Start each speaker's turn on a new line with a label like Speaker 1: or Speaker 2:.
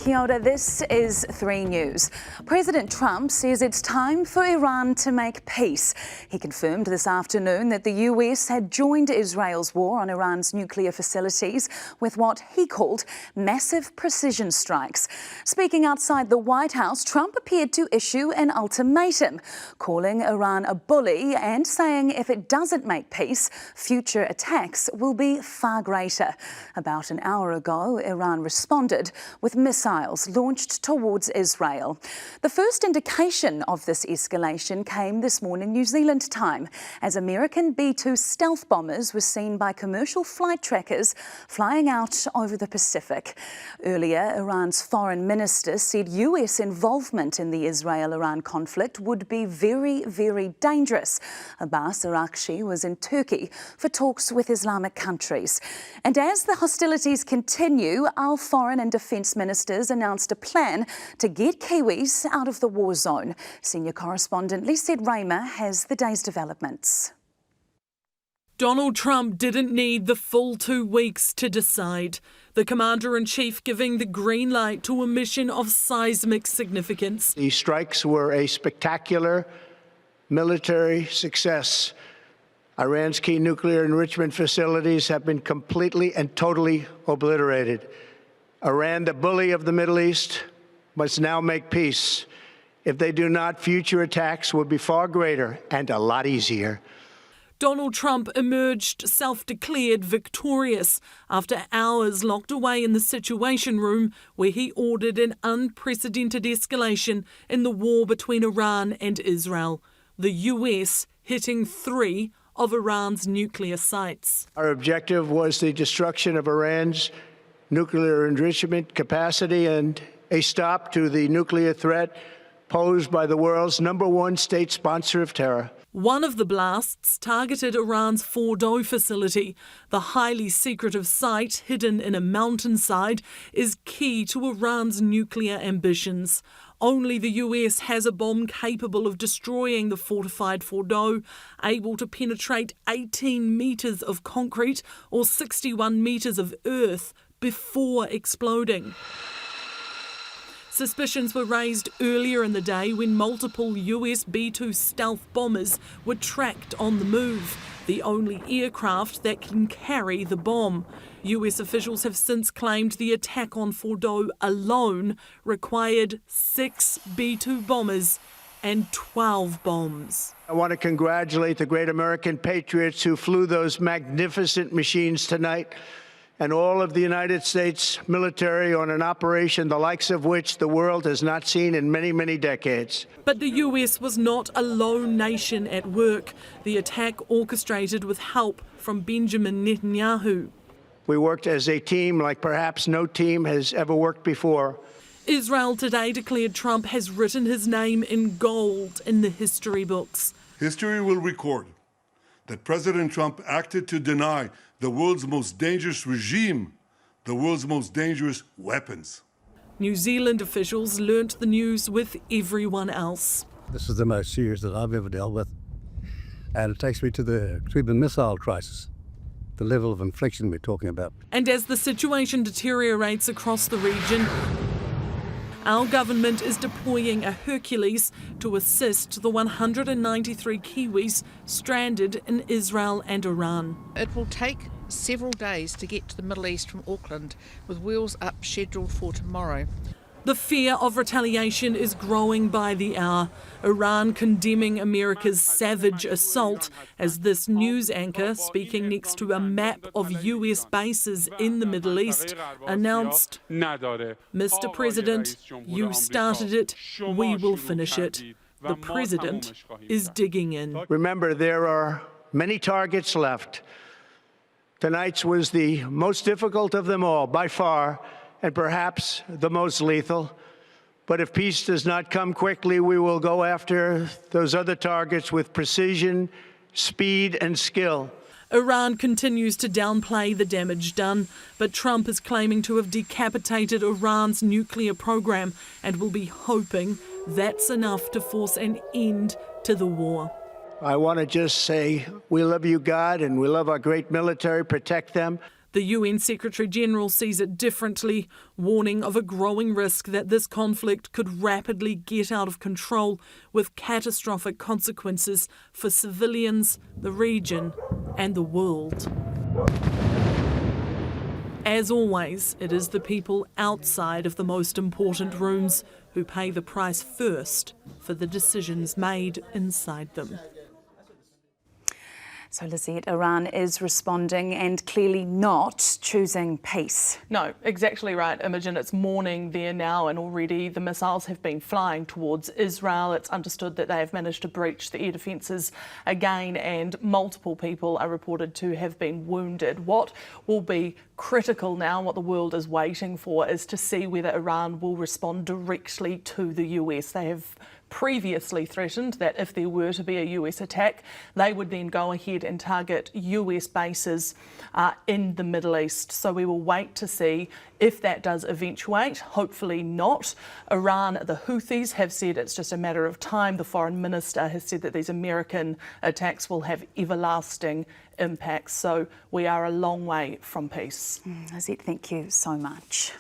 Speaker 1: Kia ora, this is 3 News. President Trump says it's time for Iran to make peace. He confirmed this afternoon that the US had joined Israel's war on Iran's nuclear facilities with what he called massive precision strikes. Speaking outside the White House, Trump appeared to issue an ultimatum, calling Iran a bully and saying if it doesn't make peace, future attacks will be far greater. About an hour ago, Iran responded with missiles launched towards Israel. The first indication of this escalation came this morning New Zealand time, as American B-2 stealth bombers were seen by commercial flight trackers flying out over the Pacific. Earlier, Iran's foreign minister said US involvement in the Israel-Iran conflict would be very, very dangerous. Abbas Araghchi was in Turkey for talks with Islamic countries. And as the hostilities continue, our foreign and defence ministers announced a plan to get Kiwis out of the war zone. Senior correspondent Lisette Raymer has the day's developments.
Speaker 2: Donald Trump didn't need the full 2 weeks to decide. The Commander-in-Chief giving the green light to a mission of seismic significance.
Speaker 3: These strikes were a spectacular military success. Iran's key nuclear enrichment facilities have been completely and totally obliterated. Iran, the bully of the Middle East, must now make peace. If they do not, future attacks will be far greater and a lot easier.
Speaker 2: Donald Trump emerged self-declared victorious after hours locked away in the Situation Room, where he ordered an unprecedented escalation in the war between Iran and Israel. The US hitting 3 of Iran's nuclear sites.
Speaker 3: Our objective was the destruction of Iran's nuclear enrichment capacity and a stop to the nuclear threat posed by the world's #1 state sponsor of terror.
Speaker 2: One of the blasts targeted Iran's Fordow facility. The highly secretive site, hidden in a mountainside, is key to Iran's nuclear ambitions. Only the US has a bomb capable of destroying the fortified Fordow, able to penetrate 18 metres of concrete or 61 metres of earth before exploding. Suspicions were raised earlier in the day when multiple US B-2 stealth bombers were tracked on the move, the only aircraft that can carry the bomb. US officials have since claimed the attack on Fordow alone required 6 B-2 bombers and 12 bombs.
Speaker 3: I want to congratulate the great American patriots who flew those magnificent machines tonight, and all of the United States military on an operation the likes of which the world has not seen in many, many decades.
Speaker 2: But the US was not a lone nation at work. The attack orchestrated with help from Benjamin Netanyahu.
Speaker 3: We worked as a team like perhaps no team has ever worked before.
Speaker 2: Israel today declared Trump has written his name in gold in the history books.
Speaker 4: History will record that President Trump acted to deny the world's most dangerous regime, the world's most dangerous weapons.
Speaker 2: New Zealand officials learnt the news with everyone else.
Speaker 5: This is the most serious that I've ever dealt with. And it takes me to the Cuban Missile Crisis, the level of infliction we're talking about.
Speaker 2: And as the situation deteriorates across the region, our government is deploying a Hercules to assist the 193 Kiwis stranded in Israel and Iran.
Speaker 6: It will take several days to get to the Middle East from Auckland, with wheels up scheduled for tomorrow.
Speaker 2: The fear of retaliation is growing by the hour. Iran condemning America's savage assault as this news anchor, speaking next to a map of US bases in the Middle East, announced, "Mr. President, you started it, we will finish it." The President is digging in.
Speaker 3: Remember, there are many targets left. Tonight's was the most difficult of them all, by far, and perhaps the most lethal. But if peace does not come quickly, we will go after those other targets with precision, speed, and skill.
Speaker 2: Iran continues to downplay the damage done, but Trump is claiming to have decapitated Iran's nuclear program and will be hoping that's enough to force an end to the war.
Speaker 3: I want to just say we love you, God, and we love our great military. Protect them.
Speaker 2: The UN Secretary-General sees it differently, warning of a growing risk that this conflict could rapidly get out of control with catastrophic consequences for civilians, the region and the world. As always, it is the people outside of the most important rooms who pay the price first for the decisions made inside them.
Speaker 1: So, Lizette, Iran is responding and clearly not choosing peace.
Speaker 7: No, exactly right, Imogen. It's morning there now, and already the missiles have been flying towards Israel. It's understood that they have managed to breach the air defences again, and multiple people are reported to have been wounded. What will be critical now, what the world is waiting for, is to see whether Iran will respond directly to the US. They have previously threatened that if there were to be a US attack, they would then go ahead and target US bases in the Middle East. So we will wait to see if that does eventuate. Hopefully not. Iran, the Houthis, have said it's just a matter of time. The foreign minister has said that these American attacks will have everlasting impacts. So we are a long way from peace.
Speaker 1: Lizette, thank you so much.